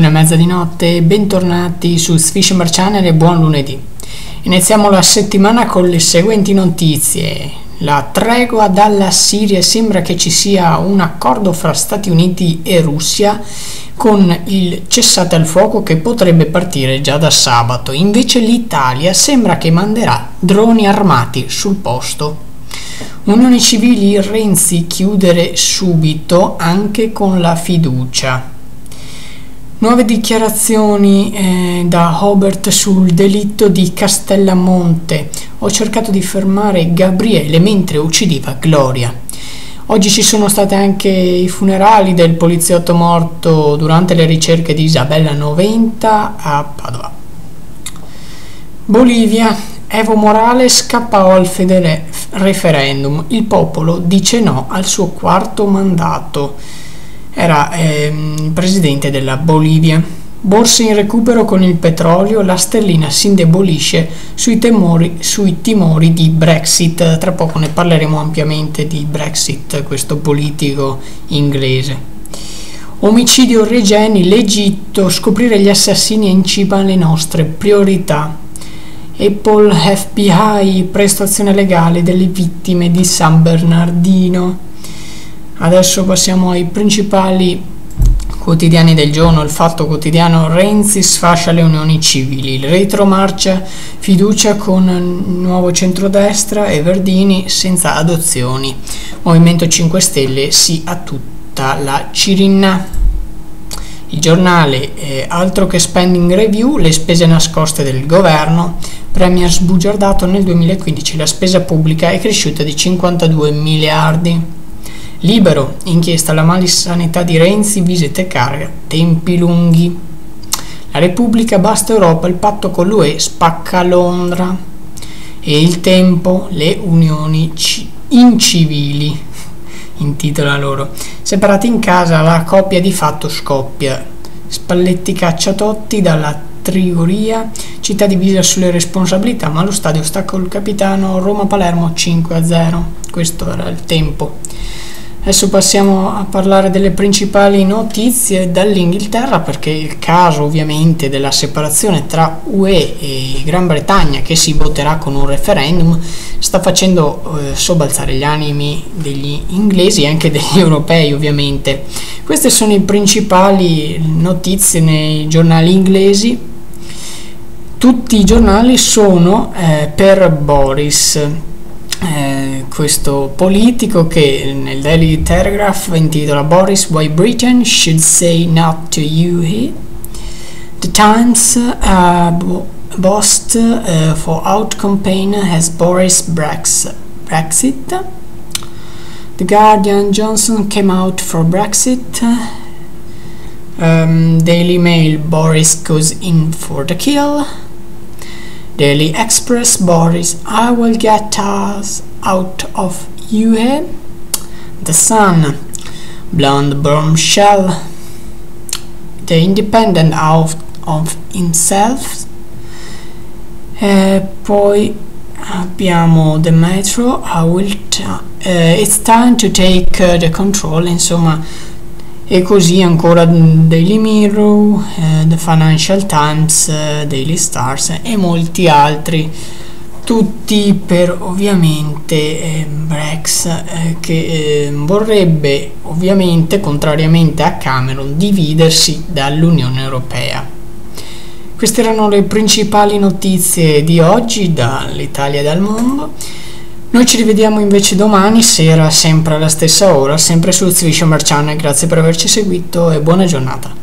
1:30 di notte, bentornati su Swishammer Channel e buon lunedì. Iniziamo la settimana con le seguenti notizie. La tregua dalla Siria, sembra che ci sia un accordo fra Stati Uniti e Russia con il cessate al fuoco che potrebbe partire già da sabato. Invece l'Italia sembra che manderà droni armati sul posto. Unioni civili, Renzi chiudere subito anche con la fiducia. Nuove dichiarazioni da Hobert sul delitto di Castellamonte. Ho cercato di fermare Gabriele mentre uccideva Gloria. Oggi ci sono state anche i funerali del poliziotto morto durante le ricerche di Isabella 90 a Padova. Bolivia, Evo Morales scappò al referendum. Il popolo dice no al suo quarto mandato. Era il presidente della Bolivia. Borse in recupero con il petrolio, la sterlina si indebolisce sui timori di Brexit. Tra poco ne parleremo ampiamente di Brexit, questo politico inglese. Omicidio Regeni, l'Egitto, scoprire gli assassini è in cima alle nostre priorità. Apple FBI, prestazione legale delle vittime di San Bernardino. Adesso passiamo ai principali quotidiani del giorno. Il Fatto Quotidiano, Renzi sfascia le unioni civili, il retromarcia, fiducia con Nuovo Centrodestra e Verdini senza adozioni, Movimento 5 Stelle sì a tutta la Cirinna. Il Giornale, altro che spending review, le spese nascoste del governo, premier sbugiardato nel 2015, la spesa pubblica è cresciuta di 52 miliardi. Libero, inchiesta alla malsanità di Renzi, visite carga, tempi lunghi. La Repubblica, basta Europa, il patto con l'UE spacca Londra. E Il Tempo, le unioni incivili, intitola loro. Separati in casa, la coppia di fatto scoppia. Spalletti caccia Totti dalla Trigoria, città divisa sulle responsabilità, ma lo stadio sta col capitano. Roma-Palermo 5-0. Questo era Il Tempo. Adesso passiamo a parlare delle principali notizie dall'Inghilterra, perché il caso ovviamente della separazione tra UE e Gran Bretagna, che si voterà con un referendum, sta facendo sobbalzare gli animi degli inglesi e anche degli europei ovviamente. Queste sono le principali notizie nei giornali inglesi. Tutti i giornali sono per Boris. Questo politico che nel Daily Telegraph intitola Boris Why Britain Should Say Not to UE. The Times boast for out campaign has Boris Brexit. The Guardian, Johnson came out for Brexit. Daily Mail, Boris goes in for the kill. Daily Express, Boris, I will get us out of UE. The Sun, blonde bombshell. The Independent out of himself. Poi abbiamo The Metro, it's time to take the control, insomma. E così ancora Daily Mirror, The Financial Times, Daily Stars e molti altri, tutti per ovviamente Brexit, che vorrebbe ovviamente, contrariamente a Cameron, dividersi dall'Unione Europea. Queste erano le principali notizie di oggi dall'Italia e dal mondo. Noi ci rivediamo invece domani sera, sempre alla stessa ora, sempre su Swishammer Channel. Grazie per averci seguito e buona giornata.